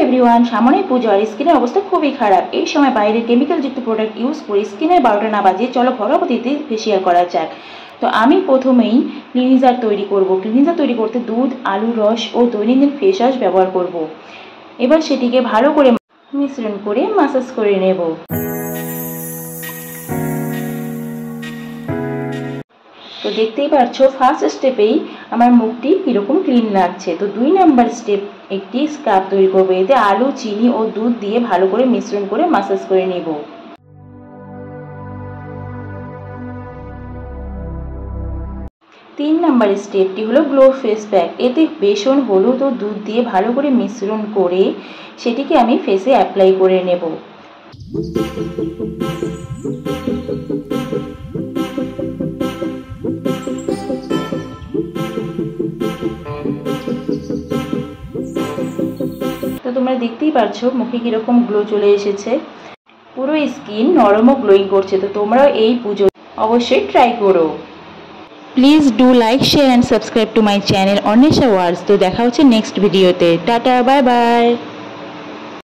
Everyone, সামনে পুজো আর স্কিনের অবস্থা খুবই খারাপ। এই সময় বাইরের কেমিক্যালযুক্ত প্রোডাক্ট ইউজ করে স্কিনের 12টা না বাজিয়ে চলো ঘরোয়া পদ্ধতিতে ফেসিয়াল করা যাক। তো আমি প্রথমেই ক্লিনজার তৈরি করব। ক্লিনজার তৈরি করতে দুধ, আলুর রস ও দৈনন্দিন ফেস ওয়াশ ব্যবহার করব। এবার সেটিকে ভালো করে মিশ্রণ করে মাসাজ করে নেব। তো দেখতেই পারছো ফার্স্ট স্টেপেই আমার মুখটি কীরকম ক্লিন লাগছে। তো 2 নাম্বার স্টেপ, একটি স্ক্রাব তৈরি করবো। এতে আলু, চিনি ও দুধ দিয়ে ভালো করে মিশ্রণ করে মাসাজ করে নেব। 3 নাম্বার স্টেপটি হলো গ্লো ফেস প্যাক। এতে বেসন, হলুদ ও দুধ দিয়ে ভালো করে মিশ্রণ করে সেটিকে আমি ফেসে অ্যাপ্লাই করে নেব। তো তোমরা দেখতেই পারছো মুখে কিরকম গ্লো চলে এসেছে, পুরো স্কিন নরম ও গ্লোয়িং করছে। তো তোমরাও এই পুজো অবশ্যই ট্রাই করো। Please do like, share and subscribe to my channel Anwesha words. তো দেখা হচ্ছে নেক্সট ভিডিওতে। Tata, bye by.